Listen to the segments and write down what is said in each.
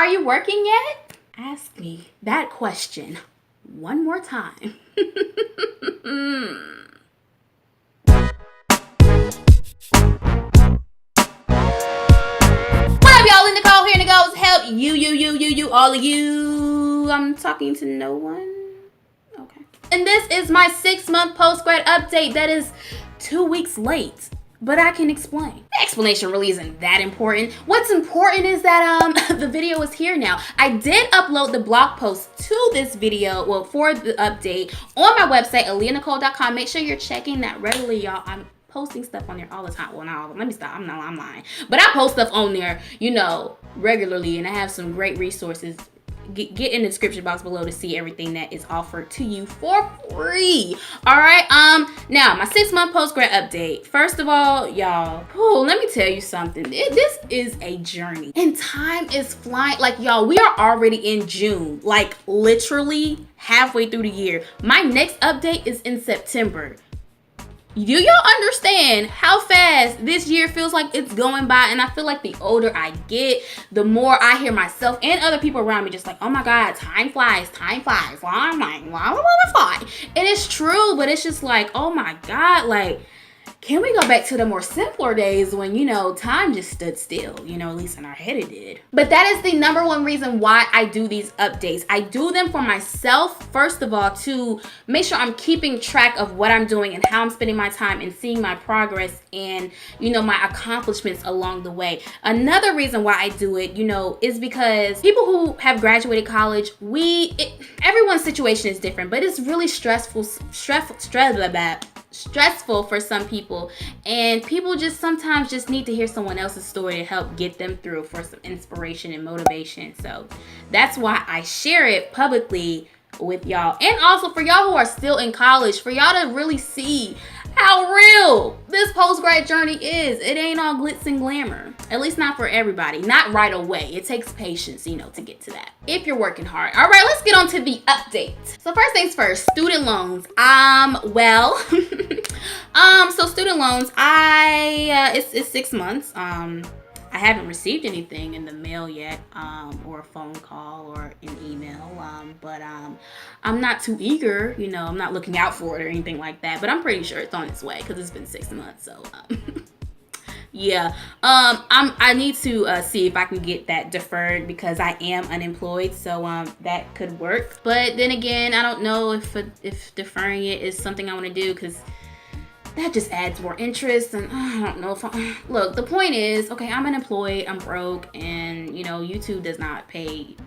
you working yet? Ask me that question one more time. What up, y'all? Nicole here, Nicole help you, all of you. I'm talking to no one. Okay. And this is my 6-month post-grad update that is 2 weeks late. But I can explain. The explanation really isn't that important. What's important is that the video is here now. I did upload the blog post to this video, well, for the update on my website, AleighaNicole.com. Make sure you're checking that regularly, y'all. I'm posting stuff on there all the time. Well, not all of them. Let me stop. I'm lying. But I post stuff on there, you know, regularly, and I have some great resources. Get in the description box below to see everything that is offered to you for free. All right. Now my 6-month post-grad update. First of all, y'all, let me tell you something. This is a journey, and time is flying. Like, y'all, we are already in June. Like, literally halfway through the year. My next update is in September. Do y'all understand how fast this year feels like it's going by? And I feel like the older I get, the more I hear myself and other people around me just like, oh my God, time flies. I'm like, why? And it's true, but it's just like, oh my God, like, can we go back to the more simpler days when, you know, time just stood still, you know, at least in our head it did. But that is the number one reason why I do these updates. I do them for myself, first of all, to make sure I'm keeping track of what I'm doing and how I'm spending my time and seeing my progress and, you know, my accomplishments along the way. Another reason why I do it, you know, is because people who have graduated college, everyone's situation is different, but it's really stressful for some people, and people just sometimes just need to hear someone else's story to help get them through for some inspiration and motivation. So that's why I share it publicly with y'all, and also for y'all who are still in college, for y'all to really see how real this post-grad journey is. It ain't all glitz and glamour, at least not for everybody, not right away. It takes patience, you know, to get to that if you're working hard. All right, let's get on to the update. So first things first, student loans. So student loans, it's 6 months. I haven't received anything in the mail yet, or a phone call or an email, but I'm not too eager, you know, I'm not looking out for it or anything like that, but I'm pretty sure it's on its way because it's been 6 months, so yeah. I need to see if I can get that deferred because I am unemployed, so that could work. But then again, I don't know if deferring it is something I want to do, because that just adds more interest, and I don't know if look, the point is, okay, I'm unemployed, I'm broke, and, you know, YouTube does not pay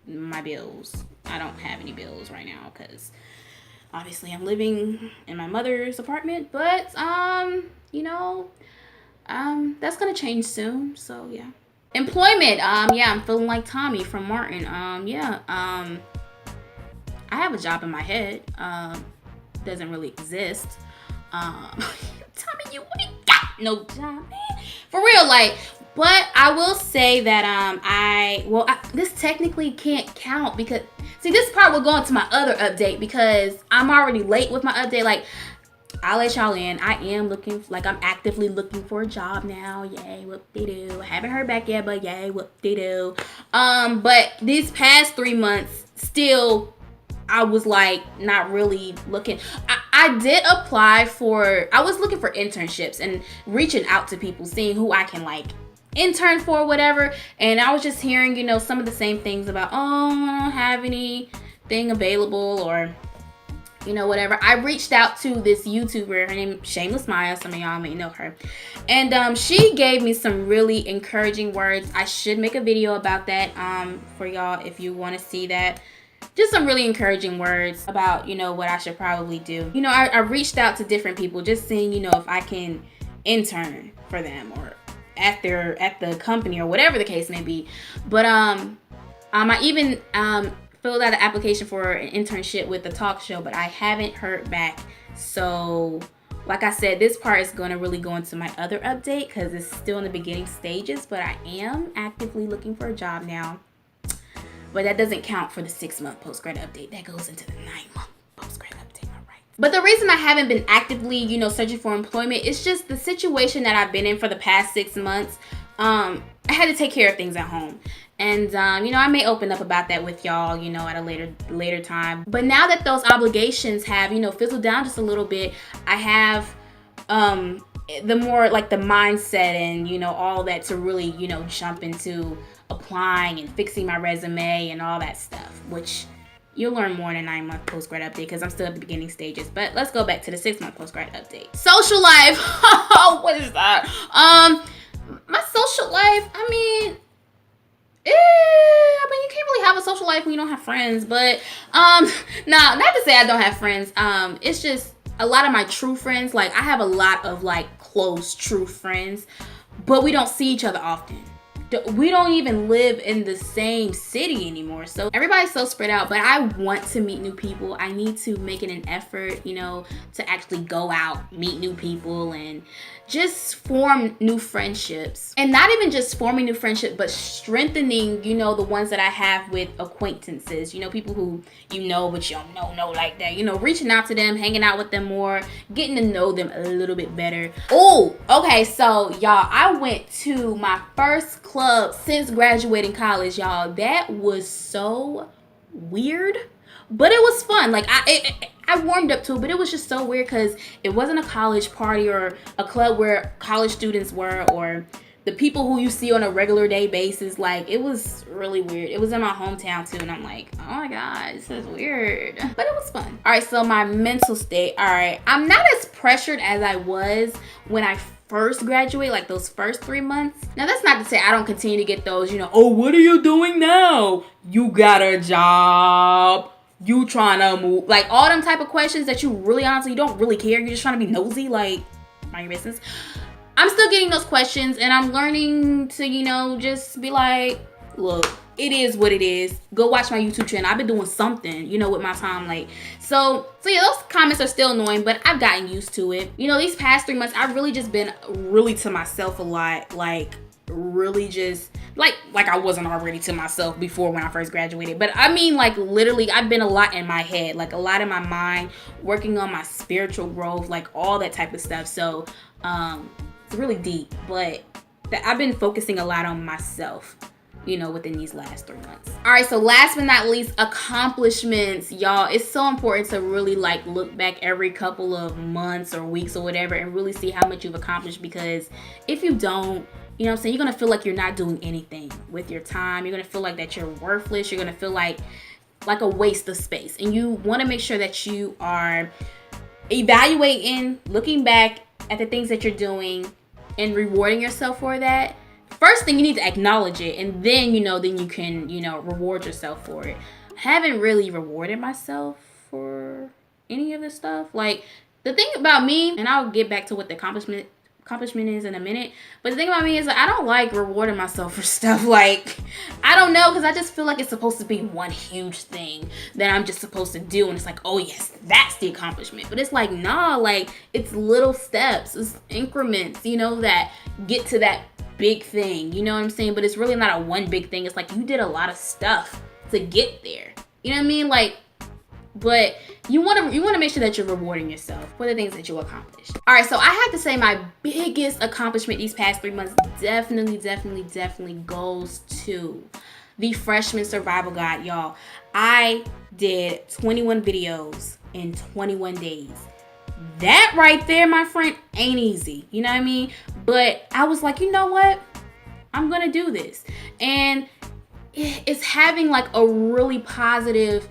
my bills. I don't have any bills right now because obviously I'm living in my mother's apartment, but you know, that's gonna change soon, so yeah. Employment, yeah, I'm feeling like Tommy from Martin. I have a job in my head, doesn't really exist. Tommy, you ain't got no job, man. For real, like, but I will say that this technically can't count because, see, this part will go into my other update because I'm already late with my update. Like, I'll let y'all in. I am I'm actively looking for a job now. Yay, whoop-de-doo. Haven't heard back yet, but yay, whoop-de-doo. But these past 3 months, still, I was like not really looking. I did apply I was looking for internships and reaching out to people, seeing who I can like intern for, whatever. And I was just hearing, you know, some of the same things about, oh, I don't have anything available, or, you know, whatever. I reached out to this YouTuber, her name is Shameless Maya, some of y'all may know her, and she gave me some really encouraging words. I should make a video about that for y'all if you want to see that. Just some really encouraging words about, you know, what I should probably do. You know, I reached out to different people, just seeing, you know, if I can intern for them or at the company or whatever the case may be. But I even filled out an application for an internship with the talk show, but I haven't heard back. So like I said, this part is going to really go into my other update because it's still in the beginning stages, but I am actively looking for a job now. But that doesn't count for the 6-month post-grad update. That goes into the 9-month post-grad update, all right? But the reason I haven't been actively, you know, searching for employment is just the situation that I've been in for the past 6 months. I had to take care of things at home. And I may open up about that with y'all, at a later time. But now that those obligations have, fizzled down just a little bit, I have the more like the mindset and all that to really jump into applying and fixing my resume and all that stuff, which you'll learn more in a 9-month post-grad update because I'm still at the beginning stages. But let's go back to the 6-month post-grad update. Social life. What is that? My social life, I mean, you can't really have a social life when you don't have friends. But not to say I don't have friends. It's just a lot of my true friends. Like, I have a lot of like close true friends, but we don't see each other often. We don't even live in the same city anymore. So everybody's so spread out, but I want to meet new people. I need to make it an effort, to actually go out, meet new people, and just form new friendships. And not even just forming new friendships, but strengthening, the ones that I have with acquaintances, people who but you don't know like that, reaching out to them, hanging out with them more, getting to know them a little bit better. Oh, okay, so y'all, I went to my first club since graduating college, y'all. That was so weird, but it was fun. Like, I warmed up to it, but it was just so weird because it wasn't a college party or a club where college students were or the people who you see on a regular day basis. Like, it was really weird. It was in my hometown too, and I'm like, oh my god, this is weird, but it was fun. All right, so my mental state. All right, I'm not as pressured as I was when I first graduate, like those first 3 months. Now, that's not to say I don't continue to get those, oh, what are you doing now? You got a job? You trying to move? Like, all them type of questions that you really honestly, you don't really care. You're just trying to be nosy, like, mind your business. I'm still getting those questions, and I'm learning to, just be like, look, it is what it is. Go watch my YouTube channel. I've been doing something, with my time. Like, so yeah, those comments are still annoying, but I've gotten used to it. These past 3 months, I've really just been really to myself a lot. Like, really just like I wasn't already to myself before when I first graduated. But I mean, like, literally, I've been a lot in my head, like a lot in my mind, working on my spiritual growth, like all that type of stuff. So it's really deep, but I've been focusing a lot on myself, within these last 3 months. All right, so last but not least, accomplishments, y'all. It's so important to really like look back every couple of months or weeks or whatever and really see how much you've accomplished, because if you don't, you're gonna feel like you're not doing anything with your time. You're gonna feel like that you're worthless. You're gonna feel like a waste of space. And you wanna make sure that you are evaluating, looking back at the things that you're doing and rewarding yourself for that. First thing, you need to acknowledge it, and then then you can reward yourself for it. I haven't really rewarded myself for any of this stuff. Like, the thing about me, and I'll get back to what the accomplishment is in a minute, but the thing about me is that I don't like rewarding myself for stuff. Like, I don't know, because I just feel like it's supposed to be one huge thing that I'm just supposed to do, and it's like, oh yes, that's the accomplishment. But it's like, nah, like, it's little steps, it's increments, that get to that big thing, you know what I'm saying? But it's really not a one big thing. It's like you did a lot of stuff to get there, you know what I mean? Like, but you want to make sure that you're rewarding yourself for the things that you accomplished. All right, so I have to say my biggest accomplishment these past 3 months definitely goes to the freshman survival guide, y'all. I did 21 videos in 21 days. That right there, my friend, ain't easy, you know what I mean? But I was like, you know what? I'm gonna do this. And it's having like a really positive,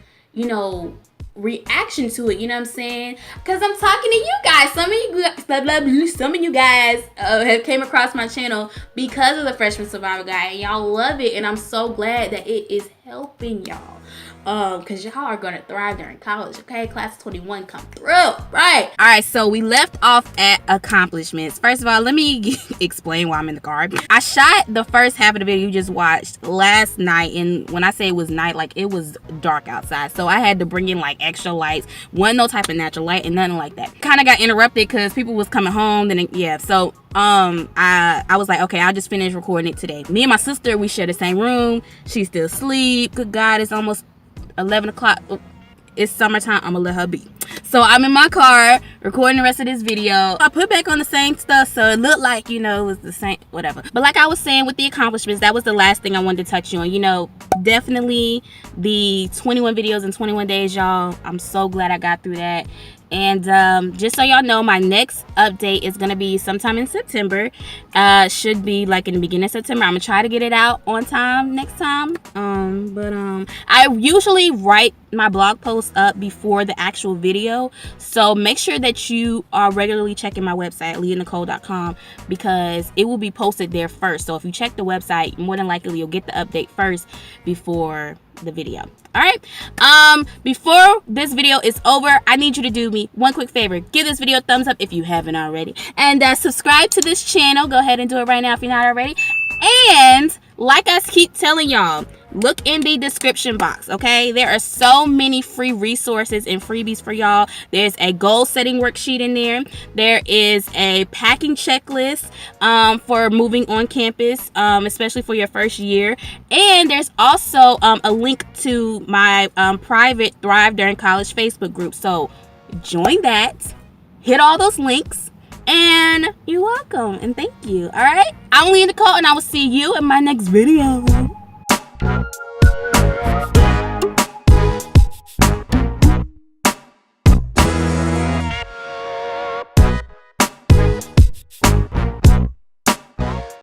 reaction to it, you know what I'm saying? Because I'm talking to you guys. Some of you guys have came across my channel because of the freshman survival guide, and y'all love it, and I'm so glad that it is helping y'all. Because y'all are gonna thrive during college, okay? Class of 21 come through, right? All right, so we left off at accomplishments. First of all, let me explain why I'm in the car. I shot the first half of the video you just watched last night, and when I say it was night, like, it was dark outside, so I had to bring in like extra lights. Wasn't no type of natural light and nothing like that. Kind of got interrupted because people was coming home. Then so I was like, okay, I'll just finish recording it today. Me and my sister, we share the same room. She's still asleep. Good God, it's almost 11 o'clock. it's summertime. I'm gonna let her be. So I'm in my car recording the rest of this video. I put back on the same stuff, so it looked like, it was the same, whatever. But like I was saying with the accomplishments, that was the last thing I wanted to touch on. Definitely the 21 videos in 21 days, y'all. I'm so glad I got through that. And just so y'all know, my next update is going to be sometime in September. Should be like in the beginning of September. I'm going to try to get it out on time next time. But I usually write my blog posts up before the actual video. So make sure that you are regularly checking my website, aleighanicole.com, because it will be posted there first. So if you check the website, more than likely you'll get the update first before the video. All right, before this video is over, I need you to do me one quick favor. Give this video a thumbs up if you haven't already, and subscribe to this channel. Go ahead and do it right now if you're not already. And like I keep telling y'all, look in the description box, okay? There are so many free resources and freebies for y'all. There's a goal setting worksheet in there. There is a packing checklist for moving on campus, especially for your first year. And there's also a link to my private Thrive During College Facebook group. So join that, hit all those links, and you're welcome, and thank you. All right, I'm Nicole, and I will see you in my next video.